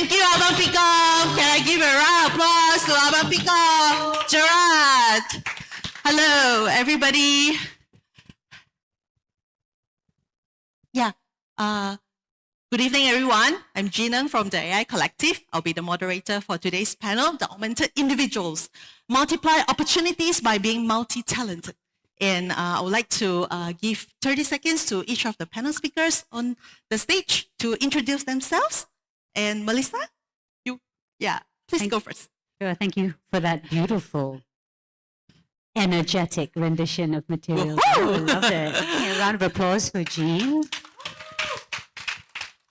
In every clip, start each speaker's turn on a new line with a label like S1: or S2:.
S1: Thank you, Abang Picom. Can I give a round of applause to Abang Picom? Gerard. Hello, everybody. Yeah. Good evening, everyone. I'm Jinan from the AI Collective. I'll be the moderator for today's panel, the Augmented Individuals. Multiply opportunities by being multi-talented. And I would like to give 30 seconds to each of the panel speakers on the stage to introduce themselves. And Melissa, please go first.
S2: Sure, thank you for that beautiful, energetic rendition of material. I love it. A round of applause for Jean.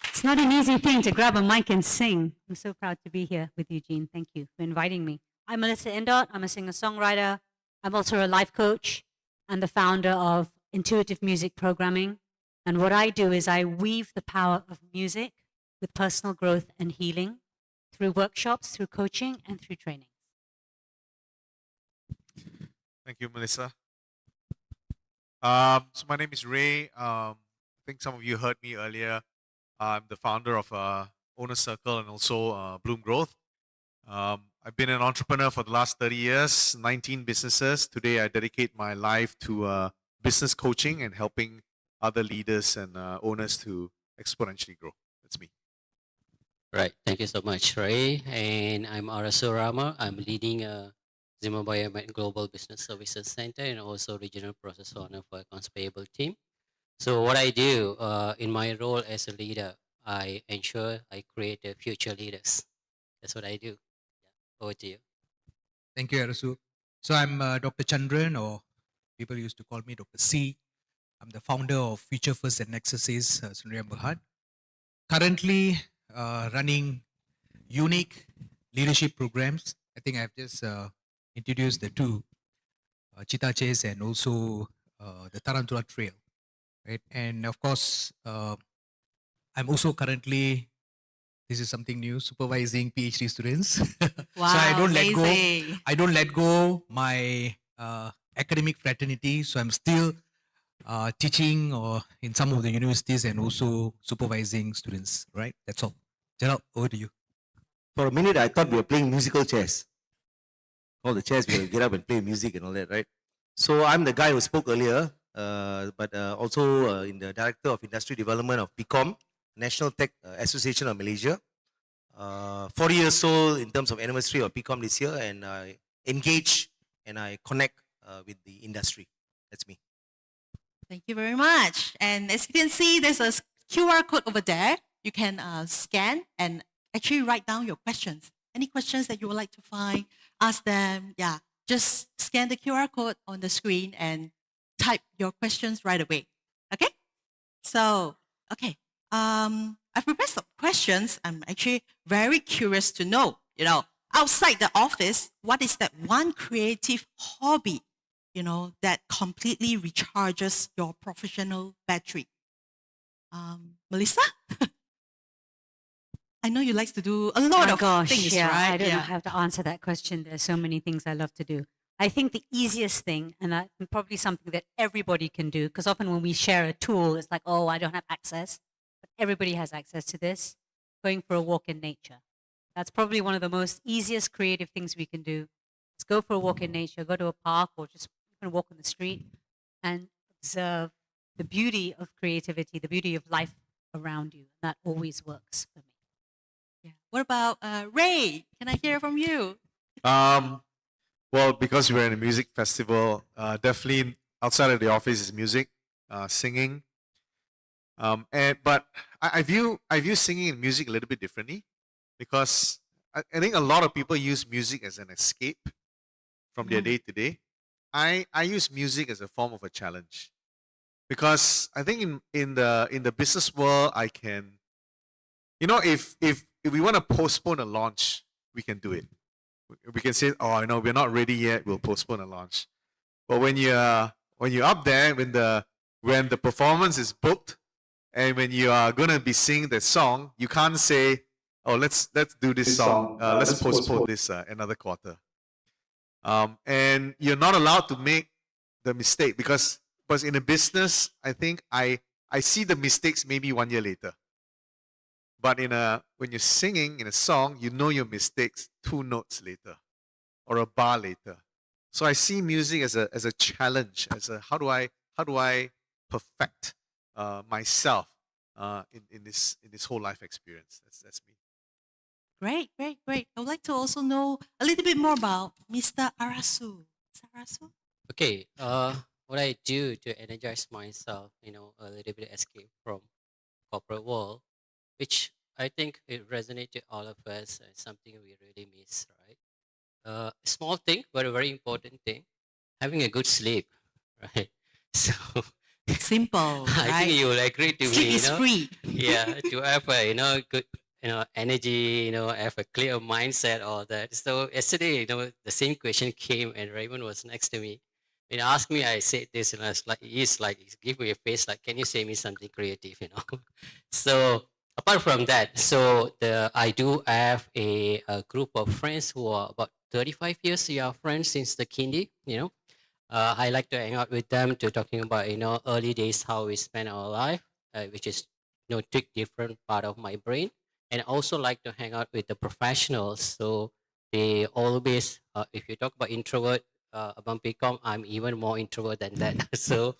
S2: It's not an easy thing to grab a mic and sing. I'm so proud to be here with you, Jean. Thank you for inviting me. I'm Melissa Indot. I'm a singer-songwriter. I'm also a life coach and the founder of Intuitive Music Programming. And what I do is I weave the power of music with personal growth and healing through workshops, through coaching, and through training.
S3: Thank you, Melissa. So my name is Ray. I think some of you heard me earlier. I'm the founder of Owner Circle and also Bloom Growth. I've been an entrepreneur for the last 30 years, 19 businesses. Today, I dedicate my life to business coaching and helping other leaders and owners to exponentially grow. That's me.
S4: Right. Thank you so much, Ray. And I'm Arasu Ramar. I'm leading Zimbabwe Global Business Services Center and also regional process owner for accounts payable team. So what I do in my role as a leader, I ensure I create future leaders. That's what I do. Yeah. Over to you.
S5: Thank you, Arasu. So I'm Dr. Chantiran, or people used to call me Dr. C. I'm the founder of Future First and Nexus Ace, Sundariam Berhad. Currently running unique leadership programs. I think I've just introduced the two, Cheetah Chase and also the Tarantula Trail. Right? And of course, I'm also currently, this is something new, supervising PhD students.
S1: Wow,
S5: so I don't
S1: amazing.
S5: let go. I don't let go my academic fraternity. So I'm still teaching or in some of the universities and also supervising students. Right? That's all. Gerard, over to you.
S6: For a minute, I thought we were playing musical chairs. All the chairs will get up and play music and all that, right? So I'm the guy who spoke earlier, but also in the Director of Industry Development of PICOM, National Tech Association of Malaysia. 40 years old in terms of anniversary of PICOM this year, and I engage and I connect with the industry. That's me.
S1: Thank you very much. And as you can see, there's a QR code over there. You can scan and actually write down your questions. Any questions that you would like to find, ask them. Yeah, just scan the QR code on the screen and type your questions right away. Okay? So, okay. I've prepared some questions. I'm actually very curious to know, outside the office, what is that one creative hobby, that completely recharges your professional battery? Melissa? I know you like to do a lot of things, right?
S2: I don't know how to answer that question. There's so many things I love to do. I think the easiest thing, and probably something that everybody can do, because often when we share a tool, it's like, oh, I don't have access. But everybody has access to this. Going for a walk in nature. That's probably one of the most easiest creative things we can do. Let's go for a walk in nature, go to a park, or just walk on the street and observe the beauty of creativity, the beauty of life around you. That always works for me.
S1: Yeah. What about Ray? Can I hear from you?
S3: Well, because we're in a music festival, definitely outside of the office is music, singing. But I view singing and music a little bit differently, because I think a lot of people use music as an escape from their day to day. I use music as a form of a challenge, because I think in the business world, I can, if we want to postpone a launch, we can do it. We can say, oh, we're not ready yet, we'll postpone a launch. But when you're up there, when the performance is booked, and when you are gonna be singing the song, you can't say, oh, let's do this song. Let's postpone this another quarter. And you're not allowed to make the mistake, because in a business, I think I see the mistakes maybe 1 year later. But when you're singing in a song, you know your mistakes 2 notes later or a bar later. So I see music as a challenge, as a how do I perfect myself in this whole life experience. That's me.
S1: Great, great, great. I would like to also know a little bit more about Mr. Arasu. Mr. Arasu?
S4: Okay, what I do to energize myself, a little bit escape from corporate world, which I think it resonates to all of us, something we really miss, right? Small thing, but a very important thing, having a good sleep, right? So
S1: Simple,
S4: I think
S1: right?
S4: you will agree to
S1: Sleep
S4: me,
S1: is free.
S4: yeah, to have a, good, energy, have a clear mindset, all that. So yesterday, the same question came and Raymond was next to me. When he asked me, I said this, and I was like, he's like, he gave me a face like, can you say me something creative? So apart from that, so I do have a group of friends who are about 35 years. We are friends since the kindy. I like to hang out with them to talking about early days how we spend our life, which is take different part of my brain, and also like to hang out with the professionals. So they always, if you talk about introvert, about Picom, I'm even more introvert than that. So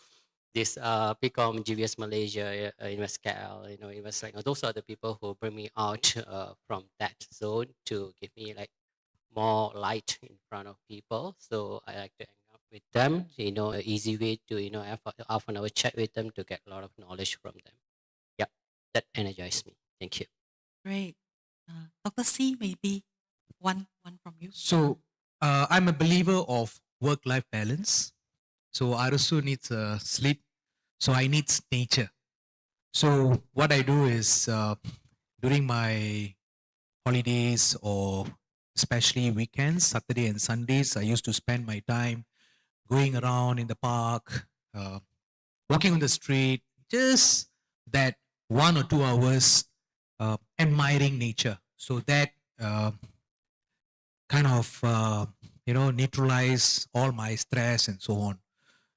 S4: this Picom, GVS Malaysia, Invest KL, Invest like those are the people who bring me out from that zone to give me like more light in front of people. So I like to hang out with them. An easy way to have a half an hour chat with them to get a lot of knowledge from them. Yeah, that energized me. Thank you.
S1: Great. Dr. C, maybe one from you.
S5: So I'm a believer of work-life balance. So Arasu needs sleep. So I need nature. So what I do is during my holidays or especially weekends, Saturday and Sundays, I used to spend my time going around in the park, walking on the street, just that 1 or 2 hours admiring nature. So that kind of neutralize all my stress and so on.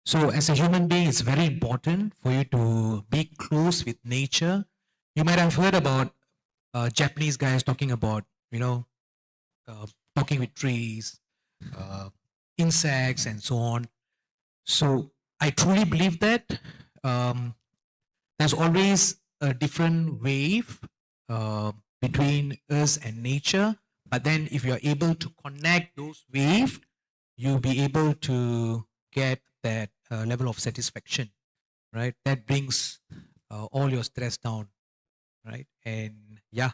S5: So as a human being, it's very important for you to be close with nature. You might have heard about Japanese guys talking about, talking with trees, insects, and so on. So I truly believe that there's always a different wave between us and nature. But then if you're able to connect those waves, you'll be able to get that level of satisfaction, right? That brings all your stress down, right? And yeah,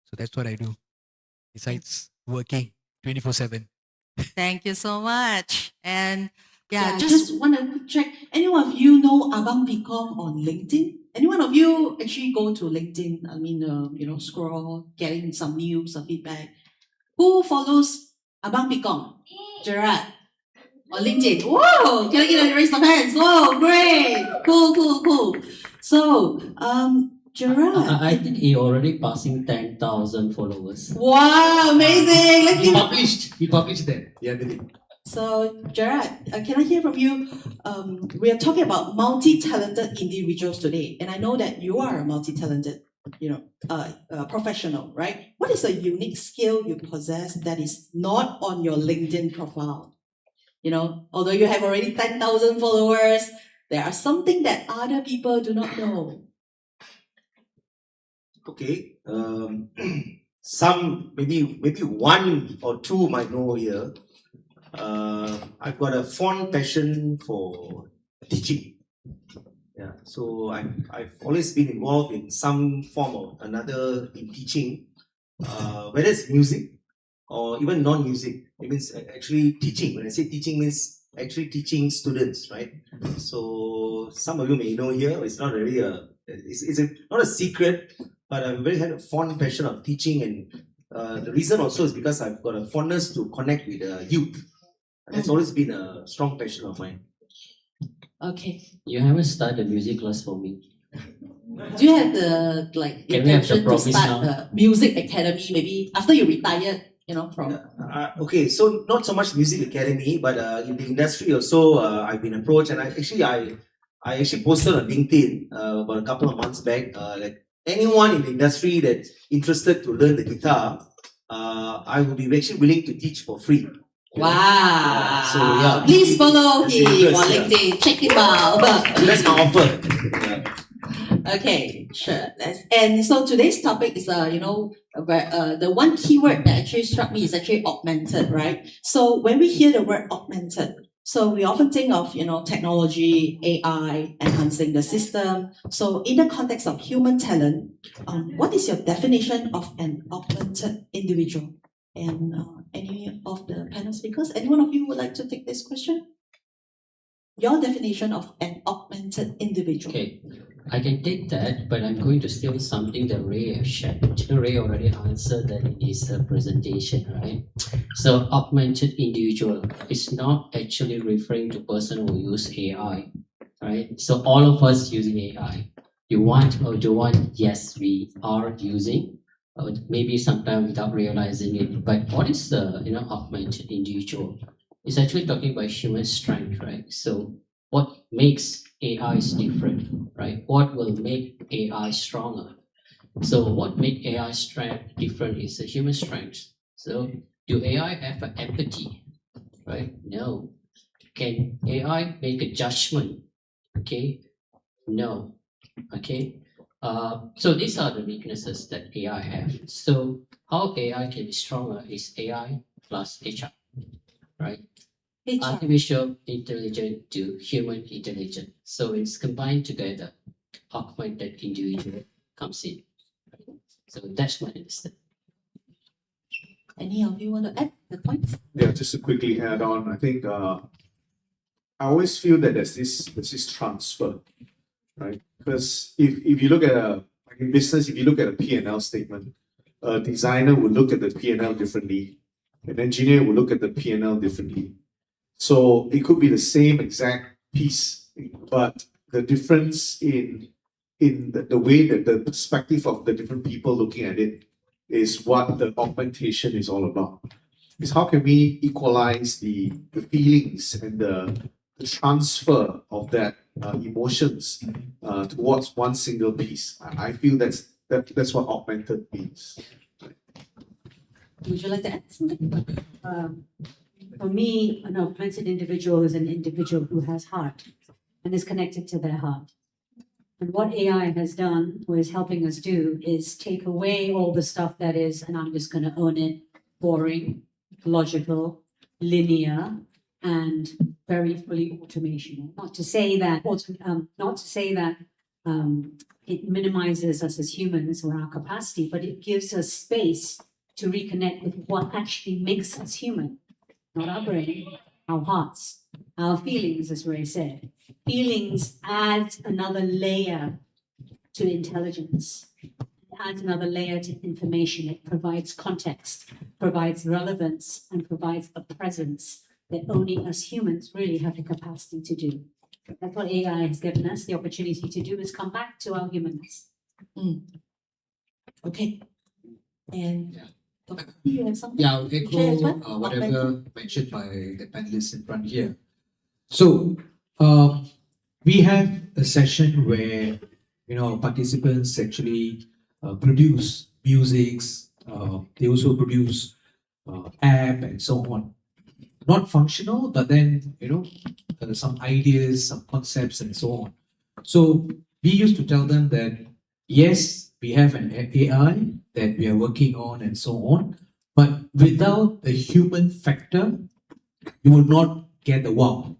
S5: so that's what I do besides working 24/7.
S1: Thank you so much. And just want to check. Any one of you know Abang Picom on LinkedIn? Any one of you actually go to LinkedIn? I mean, scroll, getting some news, some feedback. Who follows Abang Picom? Gerard on LinkedIn. Whoa! Can I get a raise of hands? Whoa, great! Cool. So, Gerard.
S4: I think he already passing 10,000 followers.
S1: Wow, amazing! Let's give.
S5: We published that the other day.
S1: So, Gerard, can I hear from you? We are talking about multi-talented individuals today, and I know that you are a multi-talented, professional, right? What is a unique skill you possess that is not on your LinkedIn profile? Although you have already 10,000 followers, there are something that other people do not know.
S6: Okay. Some maybe one or two might know here. I've got a fond passion for teaching. Yeah, so I've always been involved in some form or another in teaching, whether it's music or even non-music. It means actually teaching. When I say teaching, means actually teaching students, right? So some of you may know here. It's not really not a secret, but I'm very had a fond passion of teaching, and the reason also is because I've got a fondness to connect with the youth. That's always been a strong passion of mine.
S1: Okay.
S4: You haven't started a music class for me.
S1: Do you have the intention to start a music academy maybe after you retired? From.
S6: Okay, so not so much music academy, but in the industry also, I've been approached, and I actually posted on LinkedIn about a couple of months back, like anyone in the industry that's interested to learn the guitar, I will be actually willing to teach for free.
S1: Wow.
S6: Yeah, so yeah,
S1: Please follow
S6: that's
S1: him
S6: interest,
S1: on
S6: yeah.
S1: LinkedIn. Check him out.
S6: That's my offer. Yeah.
S1: Okay, sure. And so today's topic is, the one keyword that actually struck me is actually augmented, right? So when we hear the word augmented, so we often think of, technology, AI, enhancing the system. So in the context of human talent, what is your definition of an augmented individual? And any of the panel speakers, any one of you would like to take this question? Your definition of an augmented individual.
S4: Okay, I can take that, but I'm going to steal something that Ray has shared. Ray already answered that in his presentation, right? So augmented individual is not actually referring to person who use AI, right? So all of us using AI. You want or do want? Yes, we are using. Maybe sometimes without realizing it. But what is the augmented individual? It's actually talking about human strength, right? So what makes AI is different, right? What will make AI stronger? So what make AI strength different is the human strength. So do AI have an empathy, right? No. Can AI make a judgment? Okay. No. Okay. So these are the weaknesses that AI have. So how AI can be stronger is AI plus HR, right? Artificial intelligence to human intelligence. So it's combined together. Augmented individual comes in. So that's my understanding.
S1: Any of you want to add the points?
S3: Yeah, just to quickly add on, I think I always feel that there's this transfer, right? Because if you look at like in business, if you look at a P&L statement, a designer would look at the P&L differently, an engineer would look at the P&L differently. So it could be the same exact piece, but the difference in the way that the perspective of the different people looking at it is what the augmentation is all about. Is how can we equalize the feelings and the transfer of that emotions towards one single piece. I feel that's what augmented means.
S1: Would you like to add something?
S2: For me, an augmented individual is an individual who has heart and is connected to their heart. And what AI has done, or is helping us do, is take away all the stuff that is, and I'm just going to own it, boring, logical, linear, and very fully automation. Not to say that, it minimizes us as humans or our capacity, but it gives us space to reconnect with what actually makes us human. Not our brain, our hearts, our feelings, as Ray said. Feelings add another layer to intelligence. It adds another layer to information. It provides context, provides relevance, and provides a presence that only us humans really have the capacity to do. That's what AI has given us the opportunity to do, is come back to our humanness.
S1: Okay. And you have something?
S5: Yeah, I'll
S1: to share as well?
S5: echo whatever mentioned by the panelists in front here. So we have a session where participants actually produce musics. They also produce app and so on. Not functional, but then some ideas, some concepts, and so on. So we used to tell them that yes, we have an AI that we are working on and so on, but without the human factor, you will not get the wow,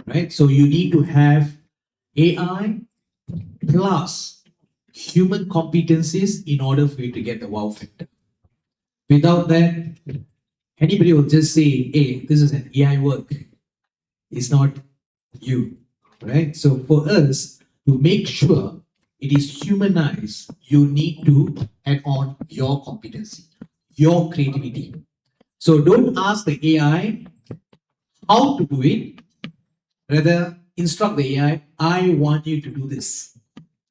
S5: right? So you need to have AI plus human competencies in order for you to get the wow factor. Without that, anybody will just say, hey, this is an AI work. It's not you, right? So for us to make sure it is humanized, you need to add on your competency, your creativity. So don't ask the AI how to do it. Rather, instruct the AI, I want you to do this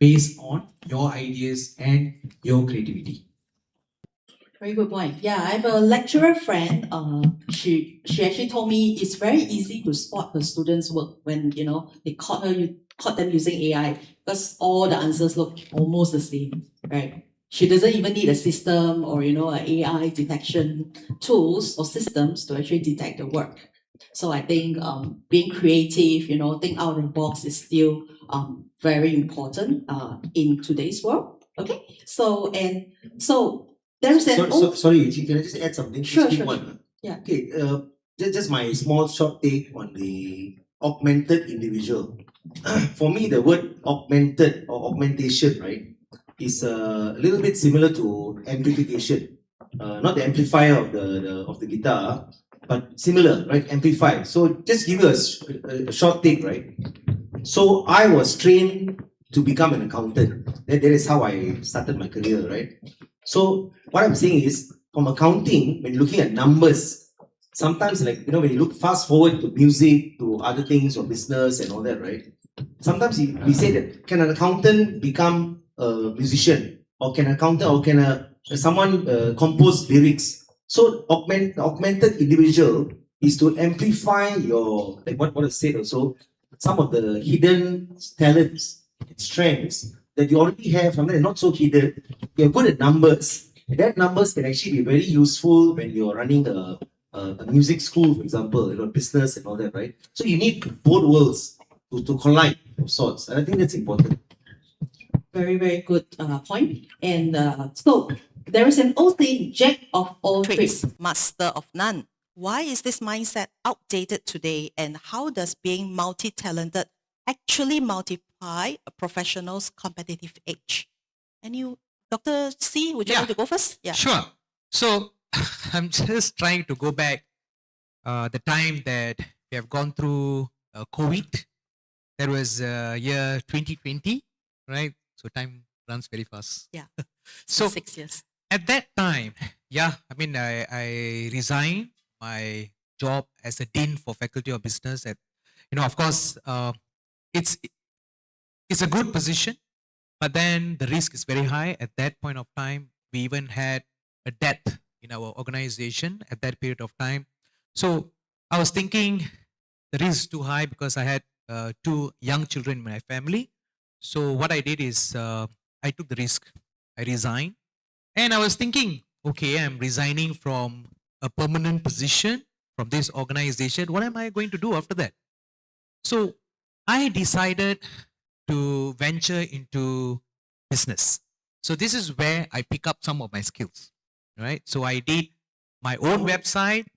S5: based on your ideas and your creativity.
S1: Very good point. Yeah, I have a lecturer friend. She actually told me it's very easy to spot her students' work when they caught her caught them using AI because all the answers look almost the same, right? She doesn't even need a system or an AI detection tools or systems to actually detect the work. So I think being creative, think out of the box is still very important in today's world. Okay, so there's an
S6: Sorry, Yuji, can I just add something?
S1: Sure,
S6: Just
S1: sure,
S6: one.
S1: sure. Yeah.
S6: Okay, just my small short take on the augmented individual. For me, the word augmented or augmentation, right, is a little bit similar to amplification. Not the amplifier of the guitar, but similar, right? Amplify. So just give you a short take, right? So I was trained to become an accountant. That is how I started my career, right? So what I'm saying is, from accounting, when looking at numbers, sometimes when you look fast forward to music, to other things or business and all that, right? Sometimes we say that can an accountant become a musician, or can an accountant or can someone compose lyrics? So augmented individual is to amplify your what is said also, some of the hidden talents and strengths that you already have, something not so hidden. You're good at numbers. And that numbers can actually be very useful when you're running a music school, for example, business and all that, right? So you need both worlds to collide of sorts. And I think that's important.
S1: Very, very good point. And so there is an old saying, jack of all trades, master of none. Why is this mindset outdated today? And how does being multi-talented actually multiply a professional's competitive edge? Dr. C, would you like to go first? Yeah.
S5: Sure. So I'm just trying to go back the time that we have gone through COVID. That was year 2020, right? So time runs very fast.
S1: Yeah.
S5: So
S1: 6 years.
S5: at that time, yeah, I mean, I resigned my job as a dean for Faculty of Business. At, of course, it's a good position, but then the risk is very high. At that point of time, we even had a death in our organization at that period of time. So I was thinking the risk is too high because I had 2 young children in my family. So what I did is I took the risk. I resigned. And I was thinking, okay, I'm resigning from a permanent position from this organization. What am I going to do after that? So I decided to venture into business. So this is where I pick up some of my skills, right? So I did my own website,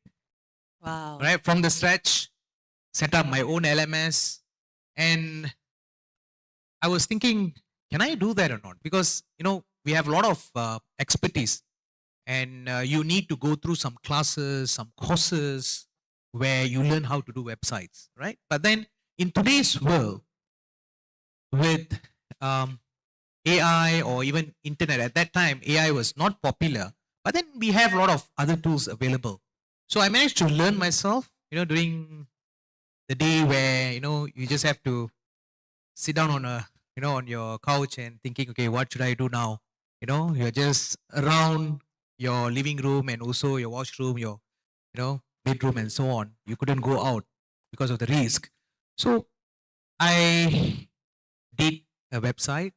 S1: Wow.
S5: right, from the scratch, set up my own LMS, and I was thinking, can I do that or not? Because we have a lot of expertise, and you need to go through some classes, some courses where you learn how to do websites, right? But then in today's world, with AI or even internet, at that time AI was not popular, but then we have a lot of other tools available. So I managed to learn myself, during the day where you just have to sit down on on your couch and thinking, okay, what should I do now? You're just around your living room and also your washroom, your bedroom and so on. You couldn't go out because of the risk. So I did a website.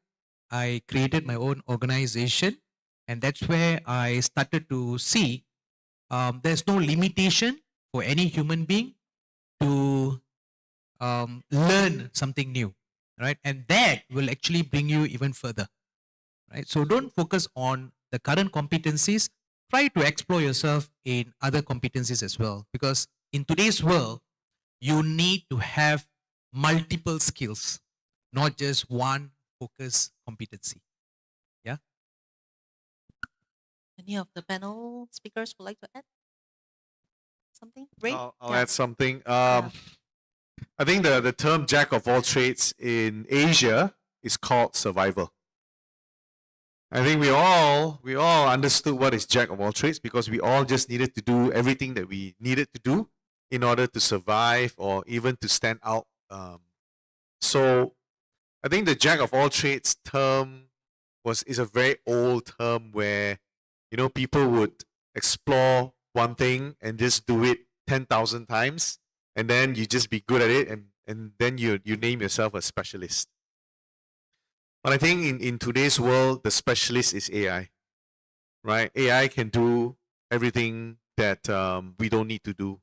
S5: I created my own organization, and that's where I started to see there's no limitation for any human being to learn something new, right? And that will actually bring you even further, right? So don't focus on the current competencies. Try to explore yourself in other competencies as well, because in today's world, you need to have multiple skills, not just one focus competency. Yeah.
S1: Any of the panel speakers would like to add something? Ray?
S3: I'll
S1: Yeah.
S3: add something.
S1: Yeah.
S3: I think the term jack of all trades in Asia is called survival. I think we all understood what is jack of all trades because we all just needed to do everything that we needed to do in order to survive or even to stand out. So I think the jack of all trades term is a very old term where people would explore one thing and just do it 10,000 times, and then you just be good at it, and then you name yourself a specialist. But I think in today's world, the specialist is AI, right? AI can do everything that we don't need to do.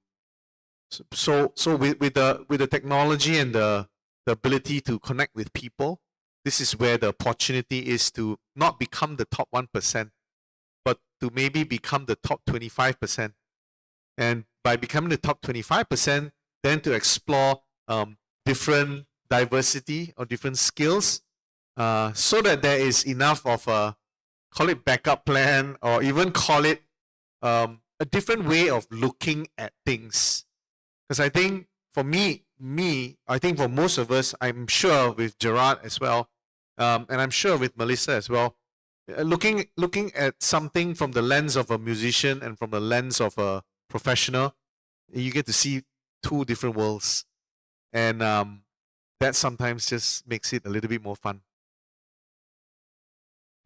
S3: So with the technology and the ability to connect with people, this is where the opportunity is to not become the top 1%, but to maybe become the top 25%. And by becoming the top 25%, then to explore different diversity or different skills, so that there is enough of a, call it backup plan, or even call it a different way of looking at things. Because I think for me, I think for most of us, I'm sure with Gerard as well, and I'm sure with Melissa as well, looking at something from the lens of a musician and from the lens of a professional, you get to see two different worlds, and that sometimes just makes it a little bit more fun.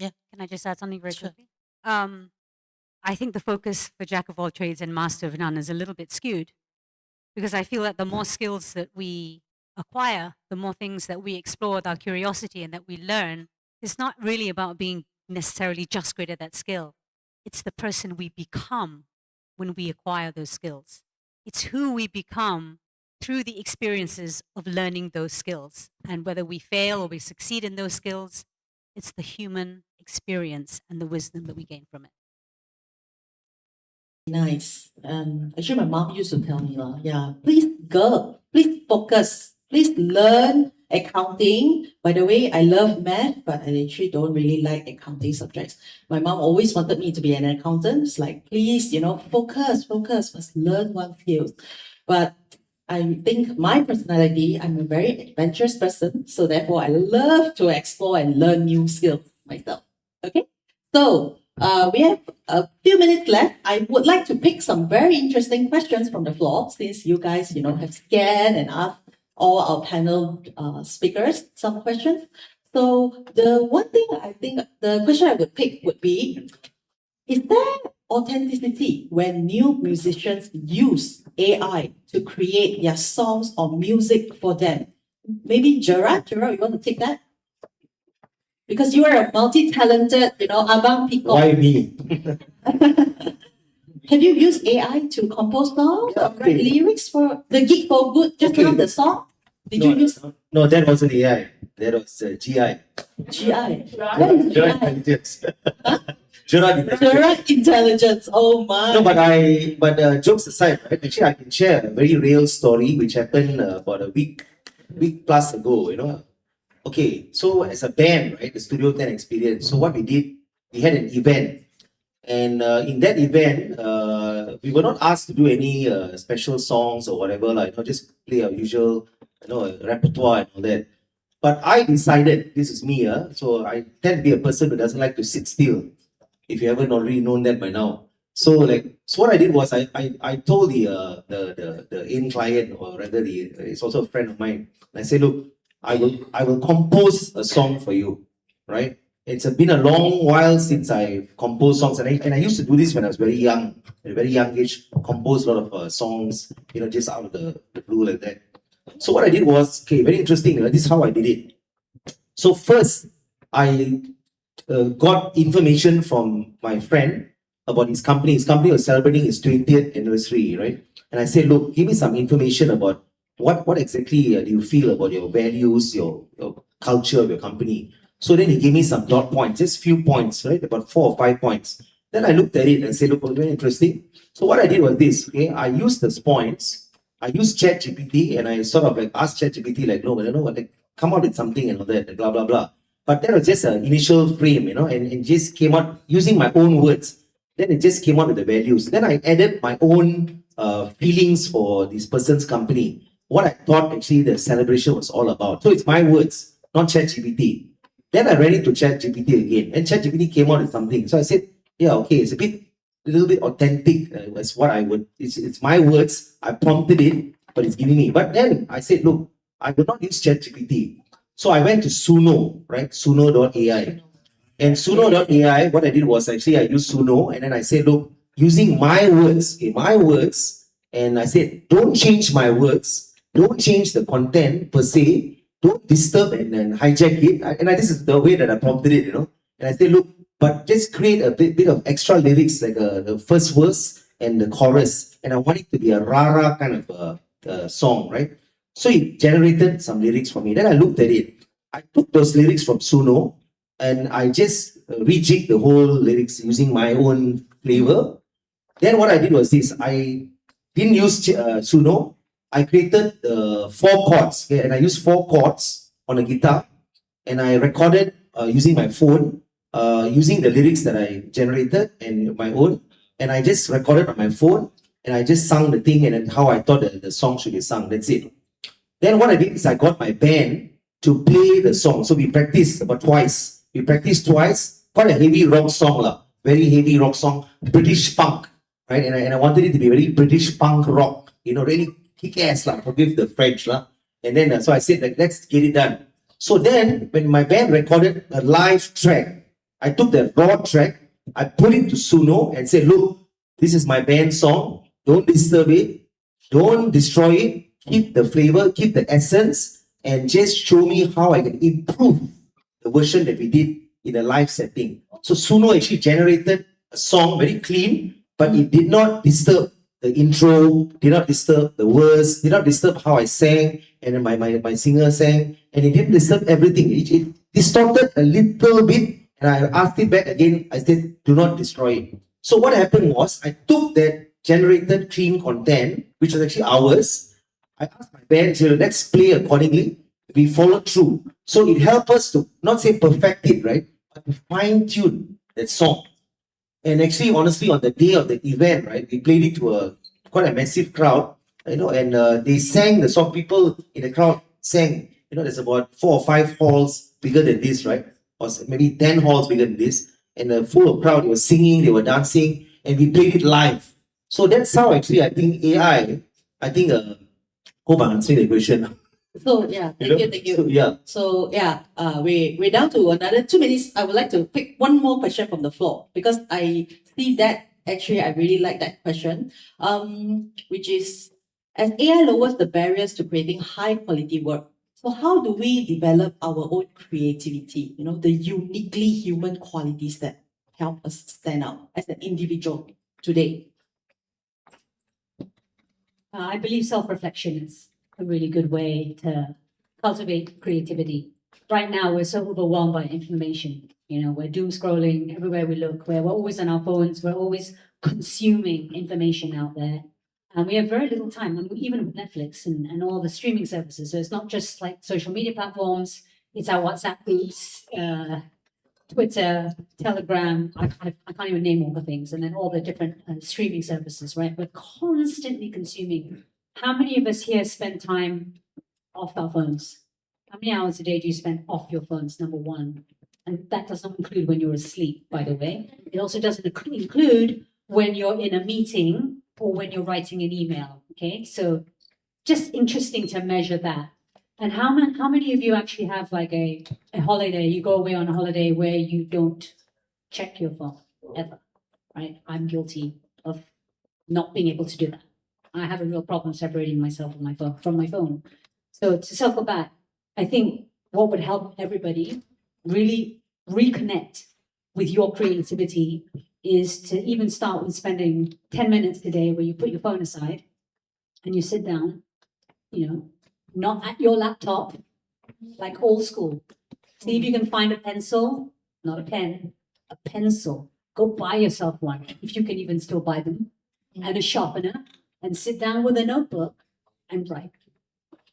S2: Can I just add something very
S1: Sure.
S2: quickly? I think the focus for Jack of all trades and master of none is a little bit skewed, because I feel that the more skills that we acquire, the more things that we explore with our curiosity and that we learn, it's not really about being necessarily just great at that skill. It's the person we become when we acquire those skills. It's who we become through the experiences of learning those skills. And whether we fail or we succeed in those skills, it's the human experience and the wisdom that we gain from it.
S1: Nice. Actually, my mom used to tell me, yeah, please, girl, please focus, please learn accounting. By the way, I love math, but I actually don't really like accounting subjects. My mom always wanted me to be an accountant. It's like, please, focus, must learn one skill. But I think my personality, I'm a very adventurous person, so therefore I love to explore and learn new skills myself. Okay, so we have a few minutes left. I would like to pick some very interesting questions from the floor, since you guys, have scanned and asked all our panel speakers some questions. So the one thing I think, the question I would pick would be, is there authenticity when new musicians use AI to create their songs or music for them? Maybe Gerard, you want to take that? Because you are a multi-talented, abang peacock.
S6: Why me?
S1: Have you used AI to compose songs or write lyrics for the gig for good? Just now the song. Did you use
S6: No, that wasn't AI. That was GI.
S1: GI? What is
S6: Gerard
S1: GI?
S6: Intelligence. Gerard Intelligence.
S1: Gerard Intelligence. Oh my.
S6: No, but jokes aside, right? Actually, I can share a very real story which happened about a week plus ago. Okay, so as a band, right, the Studio 10 experience. So what we did, we had an event, and in that event, we were not asked to do any special songs or whatever, just play our usual, repertoire and all that. But I decided, this is me, so I tend to be a person who doesn't like to sit still. If you haven't already known that by now. So what I did was I told the end client, or rather it's also a friend of mine. I said, look, I will compose a song for you, right? It's been a long while since I composed songs, and I used to do this when I was very young, at a very young age, compose a lot of songs, just out of the blue like that. So what I did was, okay, very interesting. This is how I did it. So first, I got information from my friend about his company. His company was celebrating his 20th anniversary, right? And I said, look, give me some information about what exactly do you feel about your values, your culture of your company. So then he gave me some dot points, just few points, right? About 4 or 5 points. Then I looked at it and said, look, very interesting. So what I did was this, okay? I used those points. I used ChatGPT, and I sort of asked ChatGPT, come out with something and all that, blah, blah, blah. But that was just an initial frame, and just came out using my own words. Then it just came out with the values. Then I added my own feelings for this person's company. What I thought actually the celebration was all about. So it's my words, not ChatGPT. Then I ran it to ChatGPT again, and ChatGPT came out with something. So I said, yeah, okay, it's a little bit authentic. As what I would, it's my words. I prompted it, but it's giving me. But then I said, look, I will not use ChatGPT. So I went to Suno, right? Suno.ai. And Suno.ai, what I did was actually I used Suno, and then I said, look, using my words, and I said, don't change my words, don't change the content per se, don't disturb and hijack it. This is the way that I prompted it, And I said, look, but just create a bit of extra lyrics, like the first verse and the chorus. And I want it to be a rara kind of song, right? So it generated some lyrics for me. Then I looked at it. I took those lyrics from Suno and I just rejigged the whole lyrics using my own flavor. Then what I did was this. I didn't use Suno. I created 4 chords, okay? And I used 4 chords on a guitar. And I recorded using my phone, using the lyrics that I generated and my own. And I just recorded on my phone. And I just sung the thing and then how I thought the song should be sung. That's it. Then what I did is I got my band to play the song. So we practiced about twice. We practiced twice. Quite a heavy rock song, very heavy rock song, British punk, right? And I wanted it to be very British punk rock, really kick-ass, forgive the French. And then so I said, let's get it done. So then when my band recorded a live track, I took the raw track, I put it to Suno and said, look, this is my band song. Don't disturb it. Don't destroy it. Keep the flavor, keep the essence, and just show me how I can improve the version that we did in a live setting. So Suno actually generated a song very clean, but it did not disturb the intro, did not disturb the verse, did not disturb how I sang, and then my singer sang, and it didn't disturb everything. It distorted a little bit, and I asked it back again. I said, do not destroy it. So what happened was, I took that generated clean content, which was actually ours. I asked my band, let's play accordingly. We followed through. So it helped us to not say perfect it, right? But to fine-tune that song. And actually, honestly, on the day of the event, right, we played it to quite a massive crowd, and they sang the song. People in the crowd sang, there's about 4 or 5 halls bigger than this, right? Or maybe 10 halls bigger than this. And full of crowd, they were singing, they were dancing, and we played it live. So that's how actually I think AI, hope I'm answering the question.
S1: So yeah, thank you.
S6: So, yeah.
S1: So yeah, we're down to another 2 minutes. I would like to pick one more question from the floor because I see that actually I really like that question. Which is, as AI lowers the barriers to creating high quality work, so how do we develop our own creativity? The uniquely human qualities that help us stand out as an individual today.
S2: I believe self-reflection is a really good way to cultivate creativity. Right now, we're so overwhelmed by information. We're doom scrolling everywhere we look. We're always on our phones. We're always consuming information out there. And we have very little time, even with Netflix and all the streaming services. So it's not just like social media platforms. It's our WhatsApp groups, Twitter, Telegram, I can't even name all the things, and then all the different streaming services, right? We're constantly consuming. How many of us here spend time off our phones? How many hours a day do you spend off your phones, number one? And that does not include when you're asleep, by the way. It also doesn't include when you're in a meeting or when you're writing an email, okay? So just interesting to measure that. And how many of you actually have like a holiday, you go away on a holiday where you don't check your phone ever, right? I'm guilty of not being able to do that. I have a real problem separating myself from my phone. So to circle back, I think what would help everybody really reconnect with your creativity is to even start with spending 10 minutes a day where you put your phone aside and you sit down, not at your laptop, like old school. See if you can find a pencil, not a pen, a pencil. Go buy yourself one, if you can even still buy them, and a sharpener, and sit down with a notebook and write,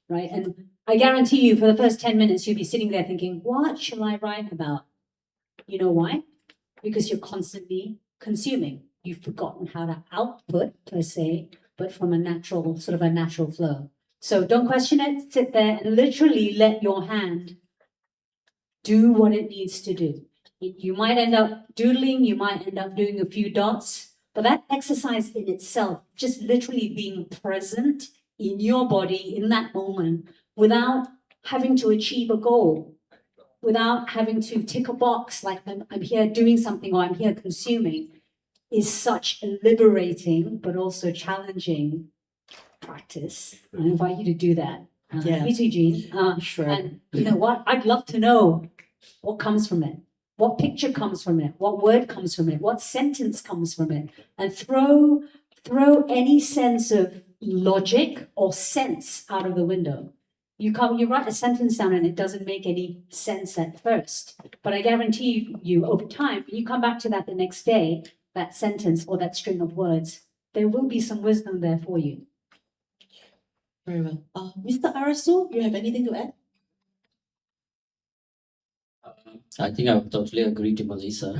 S2: right? And I guarantee you for the first 10 minutes, you'll be sitting there thinking, what shall I write about? You know why? Because you're constantly consuming. You've forgotten how to output, per se, but from a natural flow. So don't question it, sit there and literally let your hand do what it needs to do. You might end up doodling, you might end up doing a few dots, but that exercise in itself, just literally being present in your body in that moment without having to achieve a goal, without having to tick a box like I'm here doing something or I'm here consuming, is such a liberating but also challenging practice. I invite you to do that.
S1: Yeah.
S2: Me too, Jean.
S1: Sure.
S2: And you know what? I'd love to know what comes from it. What picture comes from it? What word comes from it? What sentence comes from it? And throw any sense of logic or sense out of the window. You write a sentence down and it doesn't make any sense at first. But I guarantee you over time, when you come back to that the next day, that sentence or that string of words, there will be some wisdom there for you.
S1: Very well. Mr. Arasu, you have anything to add?
S4: I think I would totally agree to Melissa.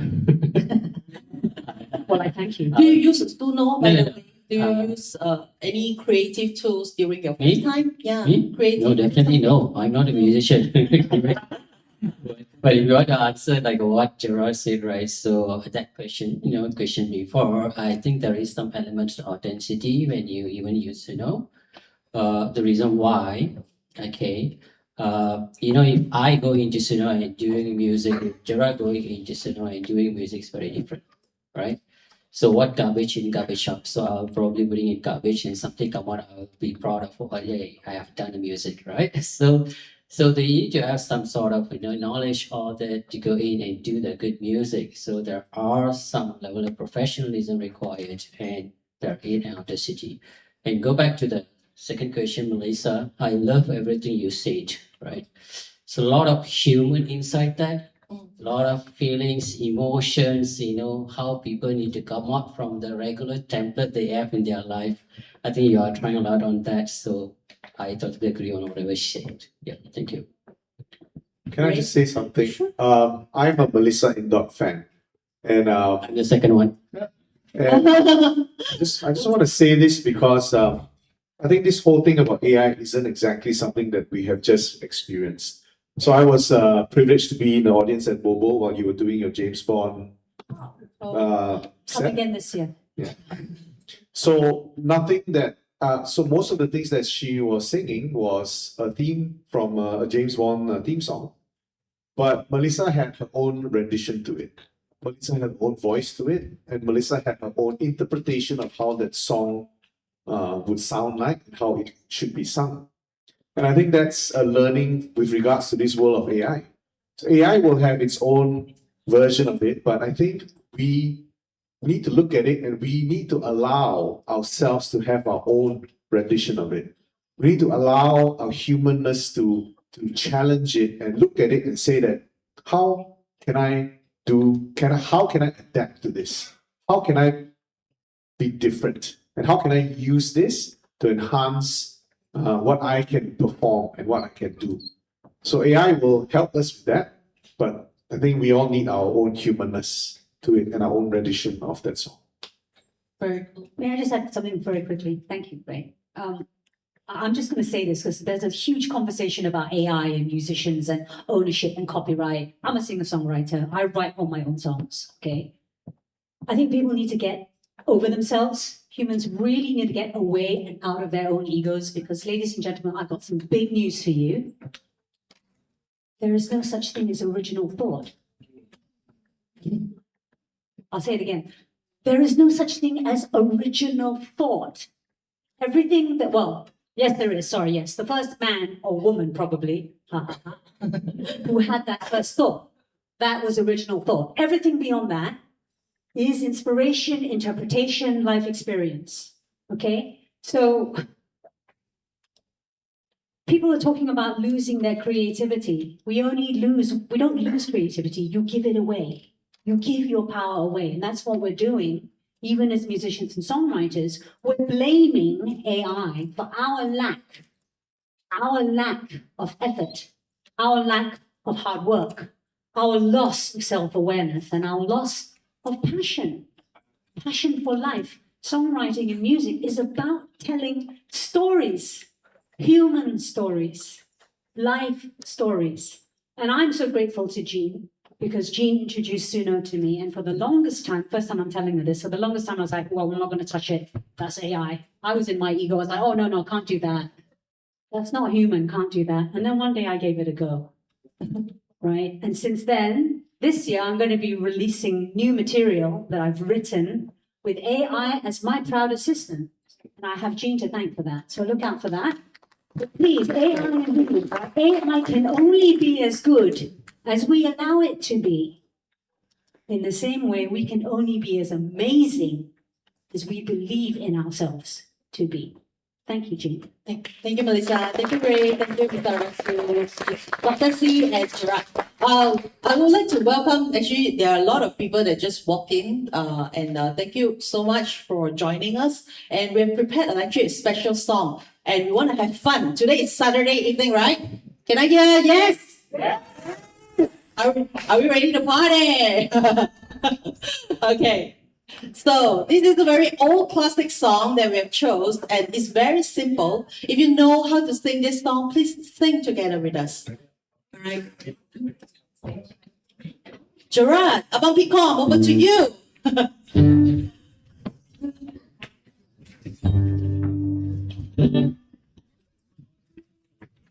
S2: Well, I thank you.
S1: Do you use Suno, by
S4: No,
S1: the
S4: no,
S1: way? Do you use any creative tools during your
S4: Me?
S1: free time? Yeah,
S4: Me?
S1: creative.
S4: No, definitely no. I'm not a musician. But if you want to answer like what Gerard said, right? So that question, question before, I think there is some element of authenticity when you even use, the reason why, okay. If I go into and doing music, if Gerard going into and doing music is very different, right? So what garbage in, garbage out? So I'll probably bring in garbage and something come out, I'll be proud of, oh yeah, I have done the music, right? So they need to have some sort of knowledge or that to go in and do the good music. So there are some level of professionalism required and there is authenticity. And go back to the second question, Melissa. I love everything you said, right? So a lot of human inside that, a lot of feelings, emotions, how people need to come out from the regular template they have in their life. I think you are trying a lot on that. So I totally agree on whatever you said. Yeah, thank you.
S3: Can I just say something? I'm a Melissa Indot fan. And
S4: I'm the second one.
S3: and I just want to say this because I think this whole thing about AI isn't exactly something that we have just experienced. So I was privileged to be in the audience at Bobo while you were doing your James Bond
S2: Come
S3: set.
S2: again this year.
S3: So nothing that so most of the things that she was singing was a theme from a James Bond theme song, but Melissa had her own rendition to it. Melissa had her own voice to it, and Melissa had her own interpretation of how that song would sound like and how it should be sung. And I think that's a learning with regards to this world of AI. So AI will have its own version of it, but I think we need to look at it and we need to allow ourselves to have our own rendition of it. We need to allow our humanness to challenge it and look at it and say that how can I adapt to this? How can I be different? And how can I use this to enhance what I can perform and what I can do? So AI will help us with that, but I think we all need our own humanness to it and our own rendition of that song.
S1: Very cool.
S2: May I just add something very quickly? Thank you, Ray. I'm just going to say this because there's a huge conversation about AI and musicians and ownership and copyright. I'm a singer-songwriter. I write all my own songs, okay? I think people need to get over themselves. Humans really need to get away and out of their own egos because, ladies and gentlemen, I've got some big news for you. There is no such thing as original thought. I'll say it again. There is no such thing as original thought. Everything that, well, yes, there is. Sorry, yes. The first man or woman, probably, who had that first thought, that was original thought. Everything beyond that is inspiration, interpretation, life experience. Okay? So people are talking about losing their creativity. We don't lose creativity, you give it away. You give your power away. And that's what we're doing, even as musicians and songwriters. We're blaming AI for our lack of effort, our lack of hard work, our loss of self-awareness, and our loss of passion for life. Songwriting and music is about telling stories, human stories, life stories. And I'm so grateful to Jean because Jean introduced Suno to me. And for the longest time, first time I'm telling her this, for the longest time I was like, well, we're not going to touch it. That's AI. I was in my ego. I was like, oh, no, can't do that. That's not human, can't do that. And then one day I gave it a go, right? And since then, this year, I'm going to be releasing new material that I've written with AI as my proud assistant. And I have Jean to thank for that. So look out for that. But please, AI can only be as good as we allow it to be. In the same way, we can only be as amazing as we believe in ourselves to be. Thank you, Jean.
S1: Thank you, Melissa. Thank you, Ray. Thank you, Mr. Arasu, Dr. C, and Gerard. I would like to welcome, actually, there are a lot of people that just walked in, and thank you so much for joining us. And we have prepared actually a special song, and we want to have fun. Today is Saturday evening, right? Can I hear yes? Yes. Are we ready to party? Okay. So this is a very old classic song that we have chose, and it's very simple. If you know how to sing this song, please sing together with us. All right. Gerard, Abang Picom, over to you.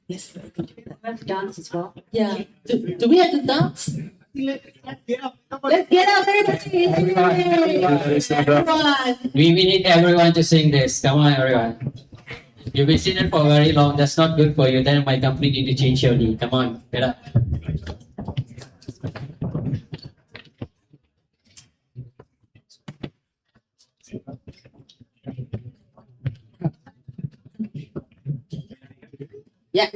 S1: Yes.
S2: We have to dance as well.
S1: Yeah. Do we have to dance? Let's get up, everybody! Everyone!
S7: We need everyone to sing this. Come on, everyone. You've been singing for very long. That's not good for you. Then my company need to change your knee. Come on, get up.
S1: Yeah.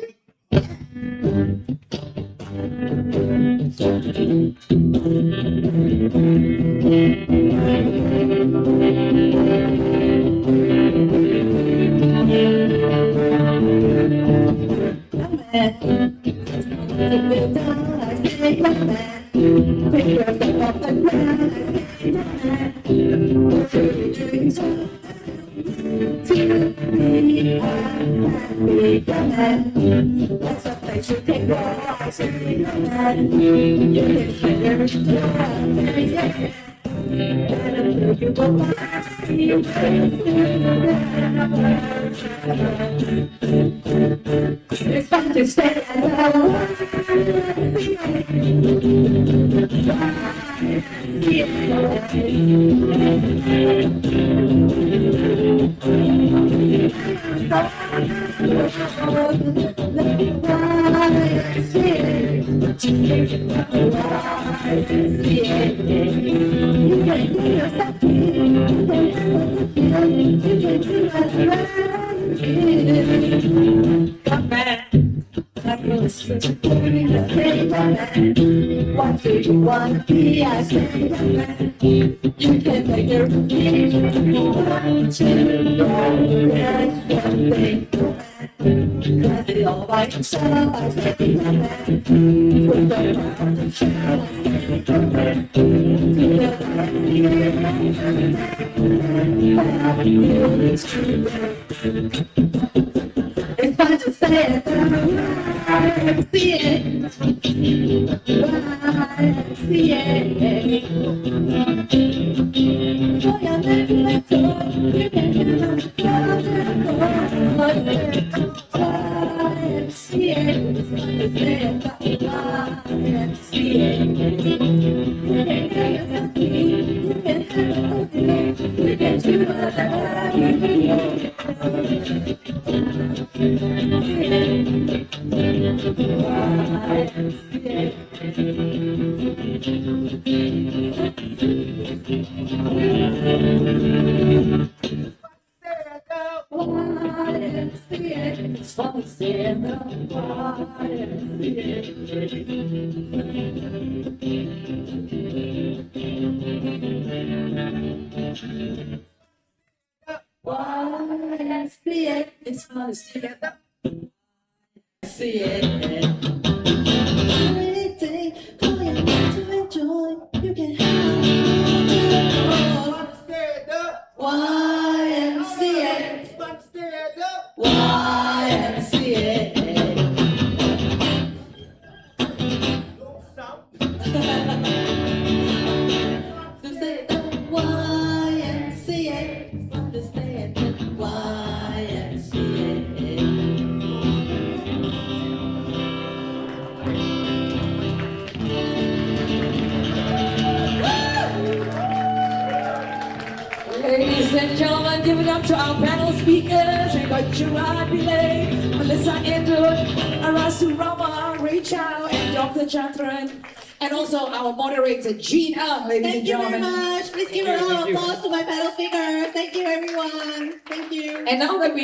S1: It's fun to stay What do you want to be? I say, you can make your dreams. Want to go cause it all by yourself. I say, with the power to show. It's fun to say it, I see it. I see it. Joy of the joy, you can I see it. It's fun to say it, I see it. You can have something, you can have it, you can do whatever you It's fun to see it. See it. Anything for you to enjoy, you can have YMCA. YMCA. To say it, YMCA. To say it, YMCA.
S8: Ladies and gentlemen, give it up to our panel speakers. Gerard, Pillai, Melissa, Indot, Arasu, Ramar, Ray Chou, and Dr. Chantiran. And also our moderator, Gina, ladies and
S1: Thank you very
S8: gentlemen.
S1: much. Please give a round of applause to my panel speakers. Thank you, everyone. Thank you.
S8: And now that we